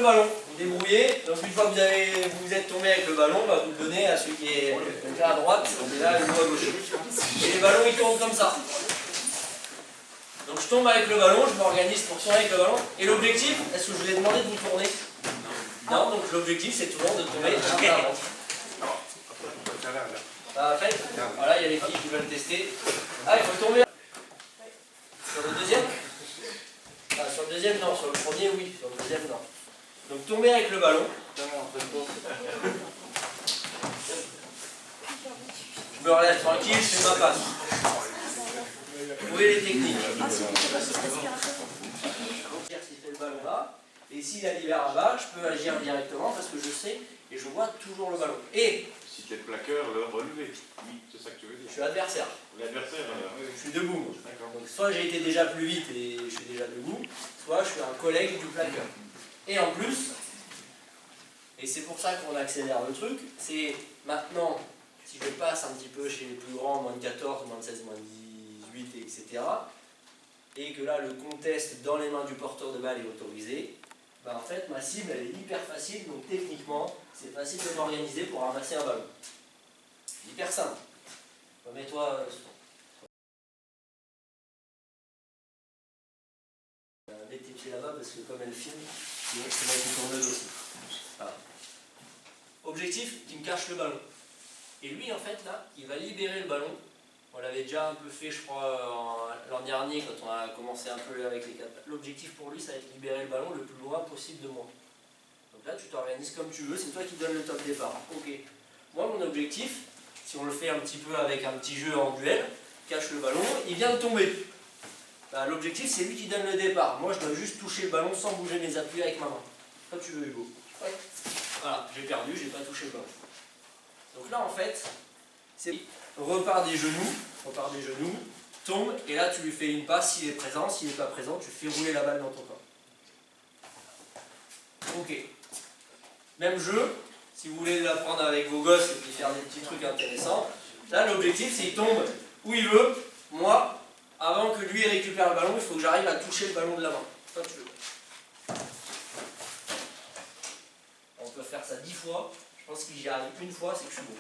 ballon, vous débrouillez. Donc une fois que vous êtes tombé avec le ballon, bah, vous le donnez à celui qui est là à droite et là le à gauche. Et les ballons ils tournent comme ça. Donc je tombe avec le ballon, je m'organise pour tourner avec le ballon. Et l'objectif, est-ce que je vous ai demandé de vous tourner? Non, donc l'objectif c'est toujours de tomber vers l'avant. Ça va fait? Voilà, il y a les filles qui veulent tester. Ah, il faut tomber. Sur le deuxième? Ah, sur le deuxième, non. Sur le premier, oui. Sur le deuxième, non. Donc tomber avec le ballon. Je me relève tranquille, je fais ma passe. Vous voyez les techniques. S'il fait le ballon là, et s'il la libère là-bas, je peux agir directement parce que je sais et je vois toujours le ballon. Et si tu es le plaqueur, le relevé. Oui, c'est ça que tu veux dire. Je suis adversaire. L'adversaire, je suis debout. Donc soit j'ai été déjà plus vite et je suis déjà debout, soit je suis un collègue du plaqueur. Et en plus, et c'est pour ça qu'on accélère le truc, c'est maintenant, si je passe un petit peu chez les plus grands, moins de 14, moins de 16, moins de 18, etc., et que là le contest dans les mains du porteur de balle est autorisé, bah en fait ma cible elle est hyper facile, donc techniquement c'est facile de m'organiser pour ramasser un ballon. Hyper simple. Remets-toi. Mets tes pieds là-bas parce que comme elle filme, c'est moi qui tourne aussi. Voilà. Objectif, qui me cache le ballon. Et lui en fait là, il va libérer le ballon. On l'avait déjà un peu fait je crois l'an dernier quand on a commencé un peu avec les 4. L'objectif pour lui ça va être de libérer le ballon le plus loin possible de moi. Donc là tu t'organises comme tu veux, c'est toi qui donnes le top départ. Ok. Moi mon objectif, si on le fait un petit peu avec un petit jeu en duel, cache le ballon, il vient de tomber. Bah, l'objectif c'est lui qui donne le départ. Moi je dois juste toucher le ballon sans bouger mes appuis avec ma main. Comme tu veux Hugo. Ouais. Voilà, j'ai perdu, j'ai pas touché le ballon. Donc là en fait, c'est repart des genoux, tombe, et là tu lui fais une passe s'il est présent, s'il n'est pas présent, tu fais rouler la balle dans ton corps. Ok. Même jeu, si vous voulez l'apprendre avec vos gosses et puis faire des petits trucs intéressants, là l'objectif c'est qu'il tombe où il veut. Moi, avant que lui récupère le ballon, il faut que j'arrive à toucher le ballon de la main. Comme tu veux. On peut faire ça 10 fois. Je pense que si j'y arrive une fois, c'est que je suis bon.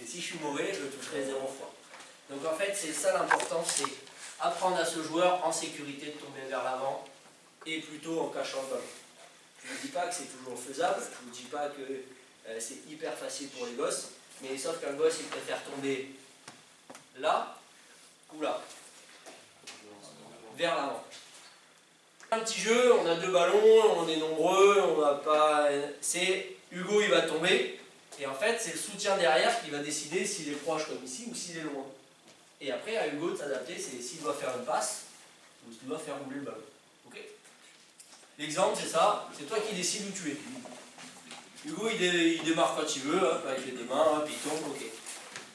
Et si je suis mauvais, je le toucherai 0 fois. Donc en fait, c'est ça l'important, c'est apprendre à ce joueur en sécurité de tomber vers l'avant et plutôt en cachant le ballon. Je ne vous dis pas que c'est toujours faisable, je ne vous dis pas que c'est hyper facile pour les gosses, mais sauf qu'un gosse, il préfère tomber là ou là, vers l'avant. Un petit jeu, on a 2 ballons, on est nombreux, on va pas... C'est Hugo, il va tomber, et en fait, c'est le soutien derrière qui va décider s'il est proche comme ici ou s'il est loin. Et après, à Hugo de s'adapter, c'est s'il doit faire une passe ou s'il doit faire rouler le ballon. Ok ? L'exemple, c'est ça, c'est toi qui décides où tu es. Hugo, il démarre quand il veut, hop, avec les deux mains, hop, il tombe, ok.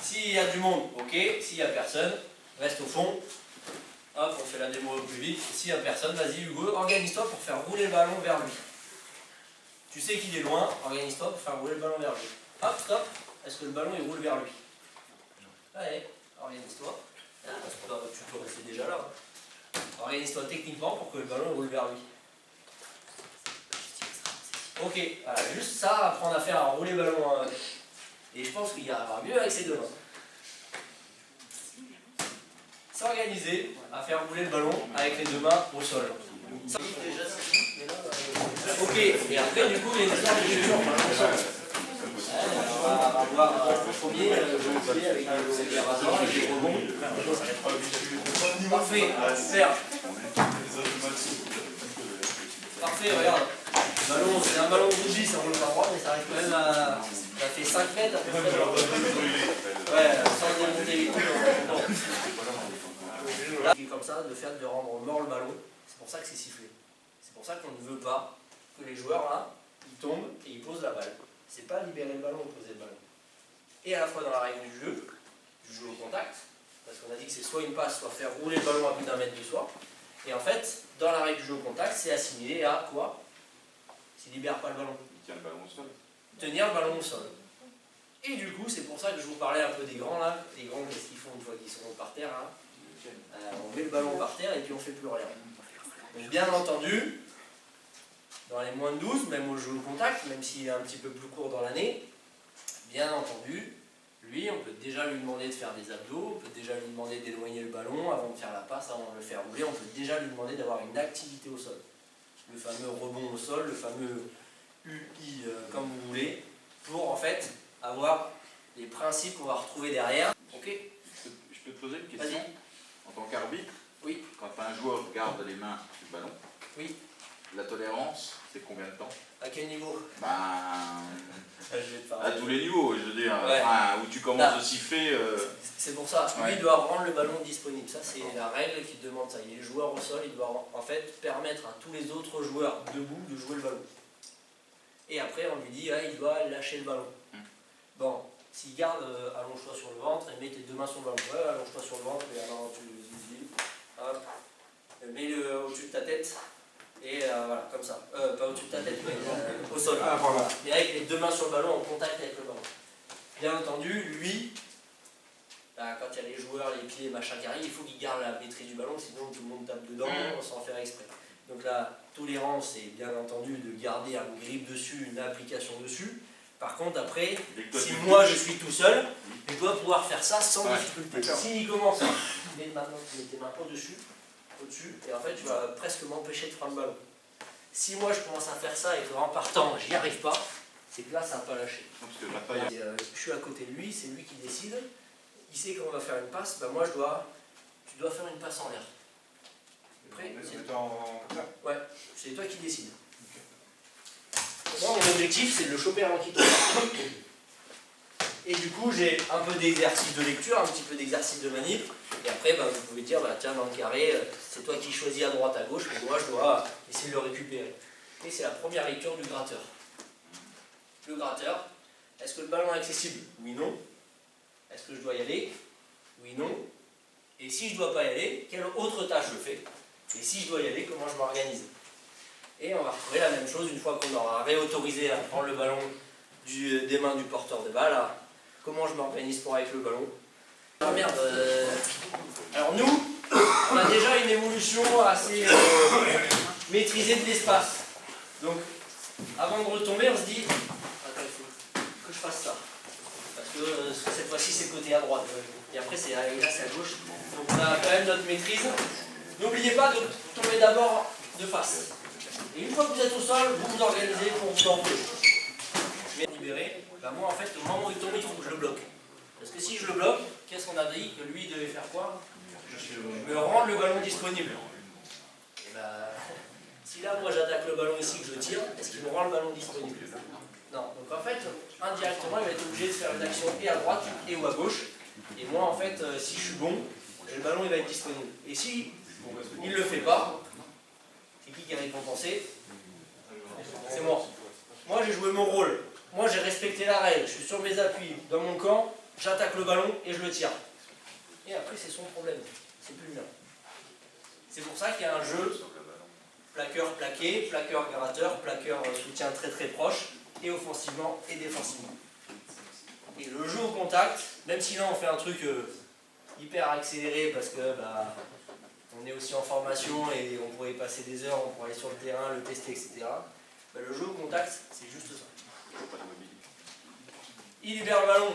S'il y a du monde, ok. S'il n'y a personne, reste au fond. Hop, on fait la démo au plus vite. S'il n'y a personne, vas-y Hugo, organise-toi pour faire rouler le ballon vers lui. Tu sais qu'il est loin, organise-toi pour faire rouler le ballon vers lui. Hop, stop. Est-ce que le ballon il roule vers lui? Allez, organise-toi. Ah, tu peux rester déjà là. Organise-toi techniquement pour que le ballon roule vers lui. Ok, voilà, juste ça, apprendre à faire à rouler le ballon. Et je pense qu'il y aura mieux avec ses deux mains. S'organiser à faire rouler le ballon avec les deux mains au sol. Ok, et après du coup il y a une histoire de jeu en ballon au sol. On va voir le premier jeu avec des opérateurs, avec des rebonds. Parfait, super. Parfait, regarde. Ballon, c'est un ballon de rugby, ça roule pas droit, mais ça arrive quand même à... Ça fait 5 mètres à peu près. Ouais, sans démonter les coups. Là, comme ça, le fait de rendre mort le ballon, c'est pour ça que c'est sifflé. C'est pour ça qu'on ne veut pas que les joueurs là, ils tombent et ils posent la balle. C'est pas libérer le ballon ou poser le ballon. Et à la fois dans la règle du jeu au contact, parce qu'on a dit que c'est soit une passe, soit faire rouler le ballon à plus d'1 mètre de soi. Et en fait, dans la règle du jeu au contact, c'est assimilé à quoi? S'il libère pas le ballon. Il tient le ballon au sol. Tenir le ballon au sol. Et du coup, c'est pour ça que je vous parlais un peu des grands là. Les grands, qu'est-ce qu'ils font une fois qu'ils sont par terre hein on met le ballon par terre et puis on fait plus rien. Donc bien entendu, Dans les moins de 12, même au jeu au contact, même s'il est un petit peu plus court dans l'année, bien entendu, lui, on peut déjà lui demander de faire des abdos, on peut déjà lui demander d'éloigner le ballon avant de faire la passe, avant de le faire rouler, on peut déjà lui demander d'avoir une activité au sol. Le fameux rebond au sol, le fameux UI, comme vous voulez, pour en fait avoir les principes qu'on va retrouver derrière. Ok. Je peux te poser une question? En tant qu'arbitre, oui. Quand un joueur garde les mains du ballon, oui. La tolérance, c'est combien de temps? À quel niveau? À tous les niveaux, je veux dire, ouais. Où tu commences à siffler. C'est pour ça, lui doit rendre le ballon disponible. Ça, c'est la règle qui demande ça. Il est joueur au sol, il doit en fait permettre à tous les autres joueurs debout de jouer le ballon. Et après, on lui dit, il doit lâcher le ballon. Bon, s'il garde, allonge-toi sur le ventre et mets tes deux mains sur le ballon. Ouais, allonge-toi sur le ventre, et alors tu dis, hop, mets-le au-dessus de ta tête. Et voilà, comme ça. Pas au-dessus de ta tête, mais au sol. Voilà. Et avec les deux mains sur le ballon en contact avec le ballon. Bien entendu, lui, quand il y a les joueurs, les pieds, machin qui arrivent, il faut qu'il garde la maîtrise du ballon, sinon tout le monde tape dedans sans faire exprès. Donc la tolérance, c'est bien entendu de garder un grip dessus, une application dessus. Par contre, après, si moi je suis tout seul, je dois pouvoir faire ça sans difficulté. S'il commence à mettre tes mains au-dessus, et en fait tu vas presque m'empêcher de prendre le ballon. Si moi je commence à faire ça et que en partant j'y arrive pas, c'est que là ça n'a pas lâché. Je suis à côté de lui, c'est lui qui décide. Il sait qu'on va faire une passe, moi tu dois faire une passe en l'air. Ouais, c'est toi qui décides. Moi mon objectif c'est de le choper avant qu'il tombe. Et du coup j'ai un peu d'exercice de lecture, un petit peu d'exercice de manip. Et après, vous pouvez dire, tiens, dans le carré, c'est toi qui choisis à droite, à gauche, mais moi, je dois essayer de le récupérer. Et c'est la première lecture du gratteur. Le gratteur, est-ce que le ballon est accessible? Oui, non. Est-ce que je dois y aller? Oui, non. Et si je ne dois pas y aller, quelle autre tâche je fais? Et si je dois y aller, comment je m'organise? Et on va retrouver la même chose une fois qu'on aura réautorisé à prendre le ballon des mains du porteur de balle. Comment je m'organise pour avec le ballon? Ah merde, alors nous, on a déjà une évolution assez maîtrisée de l'espace. Donc, avant de retomber, on se dit, attends, il faut que je fasse ça. Parce que cette fois-ci, c'est le côté à droite. Et après, là, c'est à gauche. Donc, on a quand même notre maîtrise. N'oubliez pas de tomber d'abord de face. Et une fois que vous êtes au sol, vous vous organisez pour vous envoler. Mais libérer, moi, en fait, au moment où il tombe, il faut que je le bloque. Parce que si je le bloque, qu'est-ce qu'on a dit que lui devait faire quoi? Me rendre le ballon disponible. Et si là moi j'attaque le ballon ici que je tire, est-ce qu'il me rend le ballon disponible? Non. Donc en fait, indirectement, il va être obligé de faire une action et à droite et ou à gauche. Et moi en fait, si je suis bon, le ballon il va être disponible. Et si il ne le fait pas, c'est qui est récompensé? C'est moi. Moi j'ai joué mon rôle. Moi j'ai respecté la règle. Je suis sur mes appuis, dans mon camp. J'attaque le ballon et je le tire. Et après, c'est son problème. C'est plus le mien. C'est pour ça qu'il y a un jeu plaqueur-plaqué, plaqueur-gratteur, plaqueur-soutien très très proche, et offensivement et défensivement. Et le jeu au contact, même si là on fait un truc hyper accéléré parce que on est aussi en formation et on pourrait y passer des heures, on pourrait aller sur le terrain, le tester, etc. Le jeu au contact, c'est juste ça. Il libère le ballon,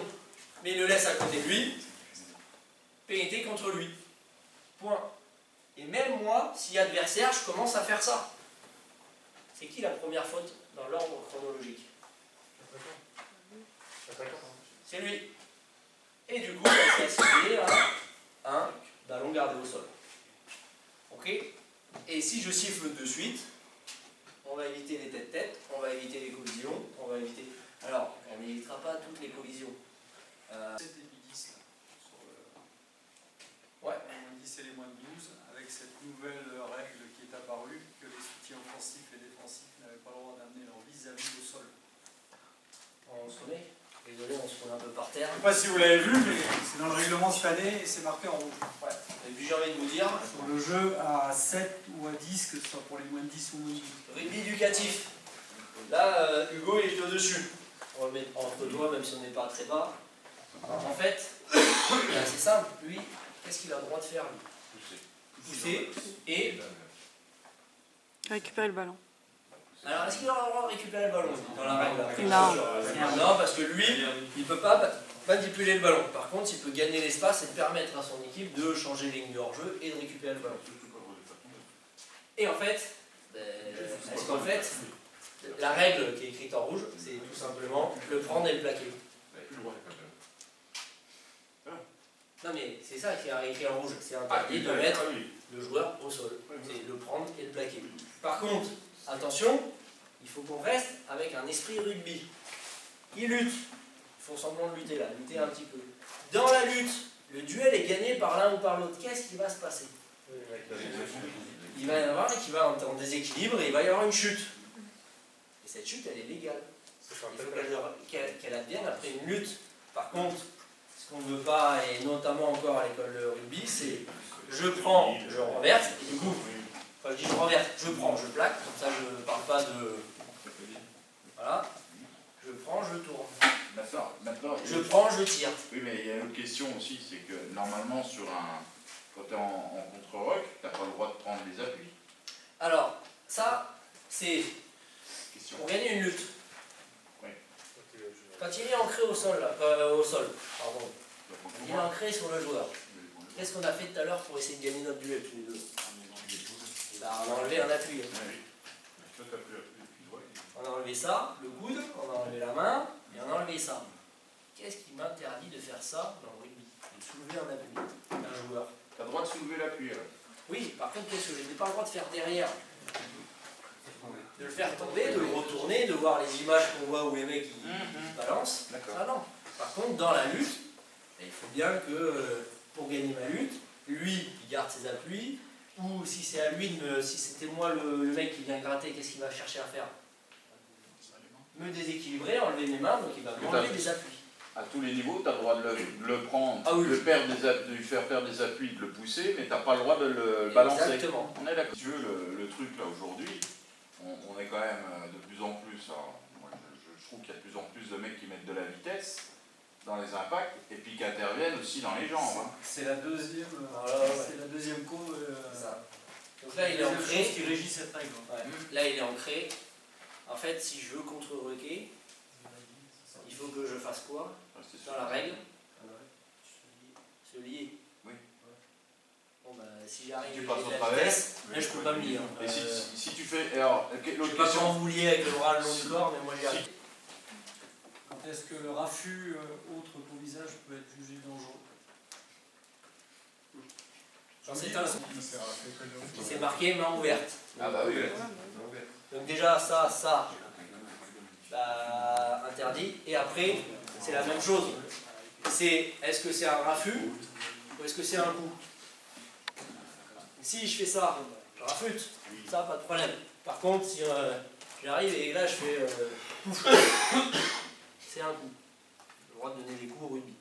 mais il le laisse à côté de lui, pénalité contre lui. Point. Et même moi, si adversaire, je commence à faire ça. C'est qui la première faute dans l'ordre chronologique? C'est lui. Et du coup, il s'est assigné à un ballon gardé au sol. Ok? Et si je siffle de suite, on va éviter les tête-tête, on va éviter les collisions, on va éviter... Alors, on n'évitera pas toutes les collisions. 7 et 10 là, sur le... Ouais. Les moins de 10 et les moins de 12, avec cette nouvelle règle qui est apparue, que les soutiens offensifs et défensifs n'avaient pas le droit d'amener leur vis-à-vis au sol. On se remet. Désolé, on se roule un peu par terre. Je ne sais pas si vous l'avez vu, mais c'est dans le règlement cette année et c'est marqué en rouge. Ouais. Et puis j'ai envie de vous dire... Sur le jeu à 7 ou à 10, que ce soit pour les moins de 10 ou moins de 12. Rugby éducatif. Là, Hugo il est au-dessus. On va le mettre entre doigts, même si on n'est pas très bas. En fait, c'est simple. Lui, qu'est-ce qu'il a le droit de faire, lui? Pousser et... Récupérer le ballon. Alors, est-ce qu'il aura le droit de récupérer le ballon dans la règle? Non. Non, parce que lui, il ne peut pas manipuler le ballon. Par contre, il peut gagner l'espace et permettre à son équipe de changer les lignes de hors-jeu et de récupérer le ballon. Et en fait, la règle qui est écrite en rouge, c'est tout simplement le prendre et le plaquer. Non mais c'est ça qui est écrit en rouge, c'est interdit de mettre le joueur au sol. C'est le prendre et le plaquer. Par contre, attention, il faut qu'on reste avec un esprit rugby. Ils luttent, ils font semblant de lutter là, lutter un petit peu. Dans la lutte, le duel est gagné par l'un ou par l'autre. Qu'est-ce qui va se passer? Il va y en avoir un qui va en déséquilibre et il va y avoir une chute. Et cette chute, elle est légale. Il faut qu'elle advienne après une lutte. Par contre, ce qu'on ne veut pas, et notamment encore à l'école de rugby, c'est je prends, je renverse, et du coup, quand je dis je renverse, je prends, je plaque, comme ça je ne parle pas de... Voilà. Je prends, je tourne. Maintenant, je prends, je tire. Oui, mais il y a une autre question aussi, c'est que normalement, quand tu es en contre-rock, tu n'as pas le droit de prendre les appuis. Alors, ça, c'est pour gagner une lutte. Oui. Quand il est ancré au sol, pardon. Il est ancré sur le joueur. Qu'est-ce qu'on a fait tout à l'heure pour essayer de gagner notre duel tous les deux? On a enlevé un appui. On a enlevé ça, le coude, on a enlevé la main, et on a enlevé ça. Qu'est-ce qui m'interdit de faire ça dans le rugby? De soulever un appui d'un joueur. Tu as le droit de soulever l'appui. Oui, par contre, qu'est-ce que je n'ai pas le droit de faire derrière? De le faire tomber, de le retourner, de voir les images qu'on voit où les mecs ils balancent. Ah non. Par contre, dans la lutte, il faut bien que pour gagner ma lutte, lui il garde ses appuis, ou si c'est à lui, si c'était moi le mec qui vient gratter, qu'est-ce qu'il va chercher à faire? Me déséquilibrer, enlever mes mains, donc il va m'enlever des appuis. À tous les niveaux, tu as le droit de le prendre, de lui faire perdre des appuis, de le pousser, mais tu n'as pas le droit de le balancer. Exactement. On est d'accord. Si tu veux, le truc là aujourd'hui, on est quand même de plus en plus, alors, moi, je trouve qu'il y a de plus en plus de mecs qui mettent de la vitesse dans les impacts et puis qui interviennent aussi dans les jambes. C'est la deuxième, c'est la deuxième cause. Donc là il est ancré. Qui régit cette règle. Là il est ancré. En fait, si je veux contre-roquer, il faut que je fasse quoi dans la règle? Se lier. Oui. Bon bah si j'arrive Tu à passes au la travers, vitesse, là je peux pas me lier. Et si tu fais. Alors, Je sais l'autre pas question. comment vous liez avec le bras le long du corps, mais moi j'y arrive. Quand est-ce que le raffut autre qu'au visage peut être jugé dangereux? C'est marqué main ouverte. Ah bah oui. Donc déjà ça, bah, interdit. Et après, c'est la même chose. Est-ce que c'est un raffut ou est-ce que c'est un coup? Si je fais ça, je raffute, ça pas de problème. Par contre, si j'arrive et là je fais pouf, c'est un coup. J'ai le droit de donner des coups au rugby.